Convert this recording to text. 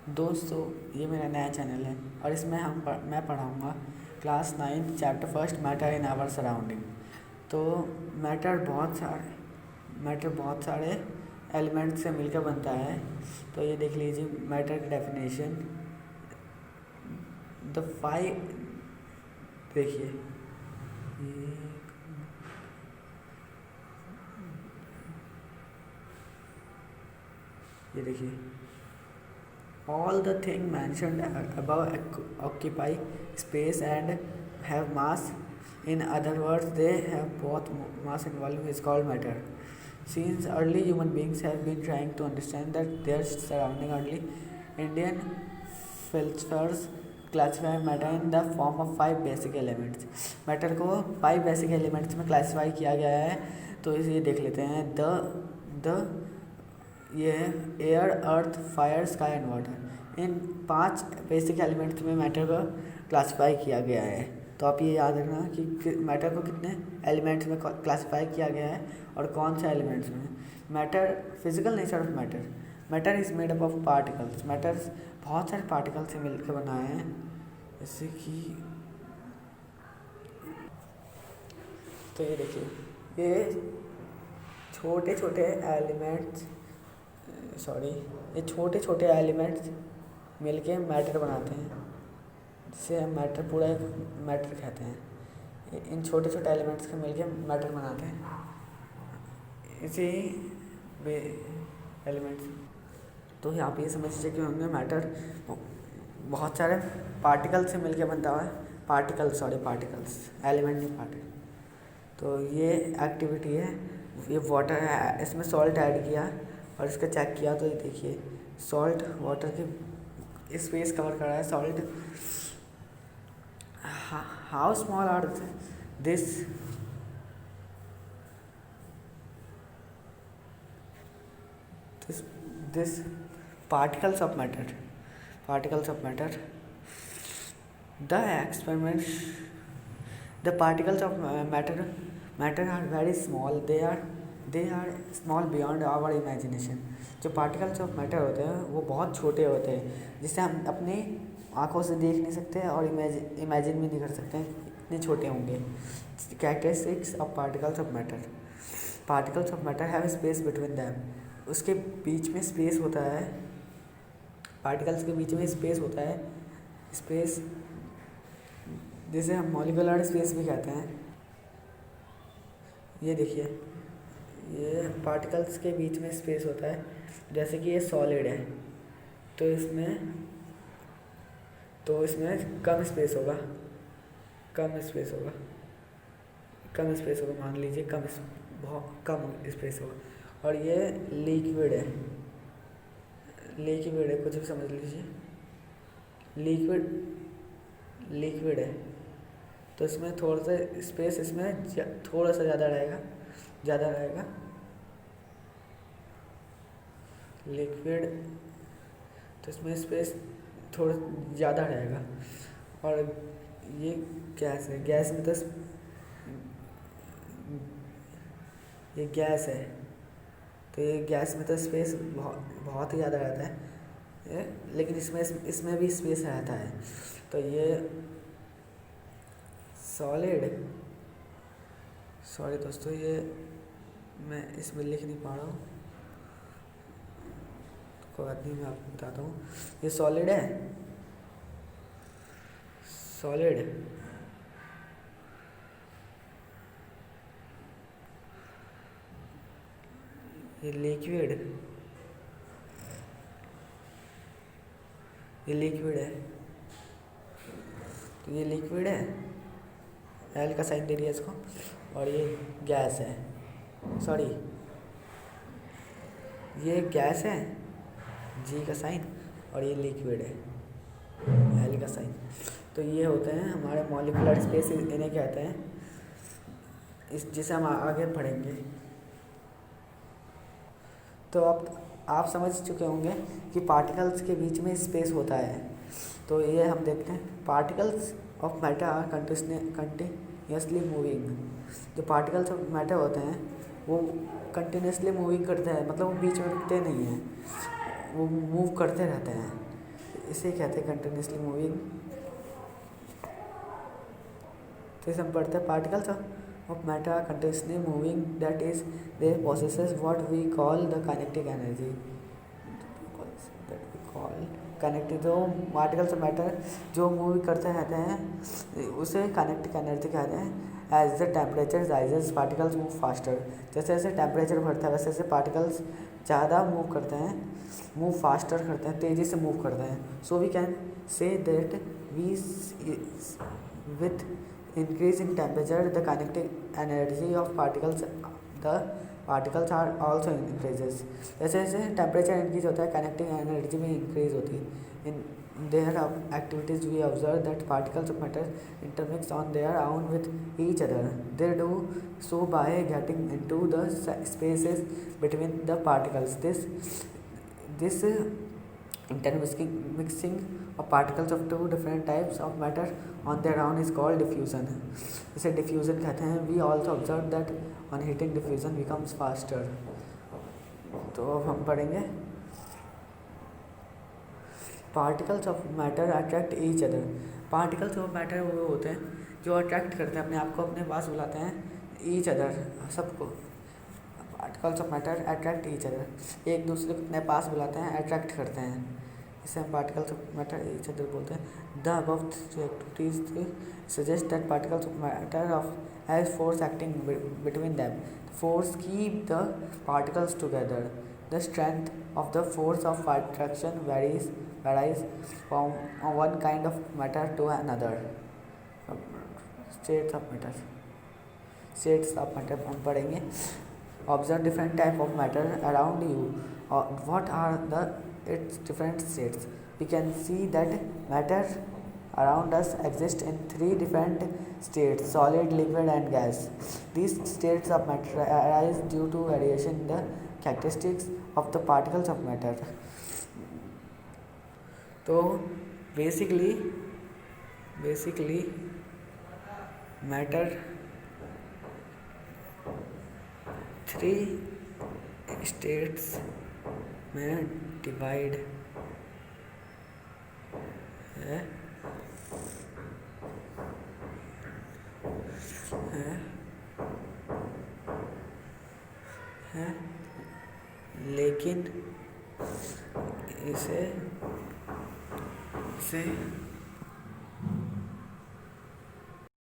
दोस्तों, ये मेरा नया चैनल है और इसमें मैं पढ़ाऊँगा class 9 chapter first matter in our surrounding. तो मैटर बहुत सारे एलिमेंट से मिलकर बनता है। तो ये देख लीजिए मैटर की डेफिनेशन। द फाइव देखिए ये देखिए all the things mentioned above occupy space and have mass. In other words, they have both mass and volume is called matter. Since early human beings have been trying to understand that their surrounding, early Indian philosophers classify matter in the form of 5 basic elements. Matter को 5 basic elements में classify किया गया है। तो इसे देख लेते हैं। द ये है air, earth, fire, sky and water. In 5 basic elements में मैटर को क्लासीफाई किया गया है। तो आप ये याद रखना कि मैटर को कितने एलिमेंट्स में क्लासीफाई किया गया है और कौन सा एलिमेंट्स में। Matter physical nature of matter is made up of particles. Matters बहुत सारे पार्टिकल से मिलकर बना है। जैसे कि तो ये देखिए ये छोटे छोटे एलिमेंट्स मिलके मैटर बनाते हैं, जिसे हम पूरा मैटर कहते हैं। इन छोटे छोटे एलिमेंट्स के मिलके मैटर बनाते हैं इसी एलिमेंट्स। तो यहाँ पे ये समझ लीजिए कि होंगे मैटर बहुत सारे पार्टिकल से मिलके बनता है। पार्टिकल्स, एलिमेंट नहीं पार्टिकल। तो ये एक्टिविटी है। ये वाटर है, इसमें सॉल्ट ऐड किया और इसका चेक किया। तो ये देखिए सॉल्ट वाटर की स्पेस कवर कर रहा है। Salt how small are this this particles of matter. The particles of matter are very small. They are small beyond our imagination. जो particles of matter होते हैं वो बहुत छोटे होते हैं, जिसे हम अपनी आँखों से देख नहीं सकते और इमेजिन भी नहीं कर सकते इतने छोटे होंगे। Characteristics of particles of matter have space between them. उसके बीच में स्पेस होता है। पार्टिकल्स के बीच में स्पेस होता है, स्पेस जिसे हम मॉलिक्यूलर स्पेस भी कहते हैं। ये देखिए ये पार्टिकल्स के बीच में स्पेस होता है। जैसे कि ये सॉलिड है तो इसमें कम स्पेस होगा, मान लीजिए बहुत कम स्पेस होगा। और ये लिक्विड है, कुछ भी समझ लीजिए। लिक्विड है तो इसमें थोड़ा सा स्पेस, इसमें थोड़ा सा ज़्यादा रहेगा। लिक्विड तो इसमें स्पेस थोड़ा ज़्यादा रहेगा। और ये गैस है, ये गैस है तो ये गैस में तो स्पेस बहुत ही ज़्यादा रहता है, लेकिन इसमें भी स्पेस रहता है। तो ये सॉरी दोस्तों, ये मैं इसमें लिख नहीं पा रहा हूँ, कोई बात नहीं, मैं आपको बताता हूँ। ये सॉलिड है, ये लिक्विड है। तो ये लिक्विड है, एल का साइन दे दिया इसको। और ये गैस है, ये गैस है, जी का साइन, और ये लिक्विड है, एल का साइन। तो ये होते हैं हमारे मॉलिक्यूलर स्पेस, इन्हें कहते हैं, जिसे हम आगे पढ़ेंगे। तो अब आप समझ चुके होंगे कि पार्टिकल्स के बीच में स्पेस होता है। तो ये हम देखते हैं। Particles of matter are continuously moving. जो पार्टिकल्स ऑफ मैटर होते हैं वो कंटिन्यूसली मूविंग करते हैं, मतलब वो बीच में रुकते नहीं हैं, वो मूव करते रहते हैं। इसे कहते हैं कंटिन्यूसली मूविंग। तो इसे हम पढ़ते हैं particles of matter are continuously moving, that is they possesses what we call the kinetic energy. Connective जो पार्टिकल्स ऑफ मैटर जो मूव करते रहते हैं उसे काइनेटिक एनर्जी कहते हैं। As the temperature rises particles move faster, जैसे जैसे टेम्परेचर बढ़ता है वैसे वैसे पार्टिकल्स ज़्यादा मूव करते हैं, मूव फास्टर करते हैं, तेज़ी से मूव करते हैं। So we can say that we with increase in temperature the kinetic energy of particles are also increases। जैसे जैसे टेम्परेचर इंक्रीज होता है काइनेटिक एनर्जी भी इंक्रीज होती है। In their activities we observe that particles of matter intermix on their own with each other। they do so by getting into the spaces between the particles। this intermixing of particles of two different types of matter on their own is called diffusion। इसे diffusion कहते हैं। we also observe that on heating diffusion becomes faster। तो अब हम पढ़ेंगे particles of matter attract each other. Particles of matter वो होते हैं जो अट्रैक्ट करते हैं अपने आप को, अपने पास बुलाते हैं ईच अदर, सबको। Particles of matter attract each other, एक दूसरे को अपने पास बुलाते हैं, अट्रैक्ट करते हैं, इसे हम particles of matter each other बोलते हैं। The above activities suggest that particles of matter of has force acting between them. Force keep the particles together. The strength of the force of attraction varies from one kind of matter to another। states of matter हम पढ़ेंगे। observe different type of matter around you, or what are its different states। we can see that matter around us exist in 3 different states: solid, liquid and gas। these states of matter arise due to variation in the characteristics of the particles of matter। तो basically matter 3 states में divide है, लेकिन इसे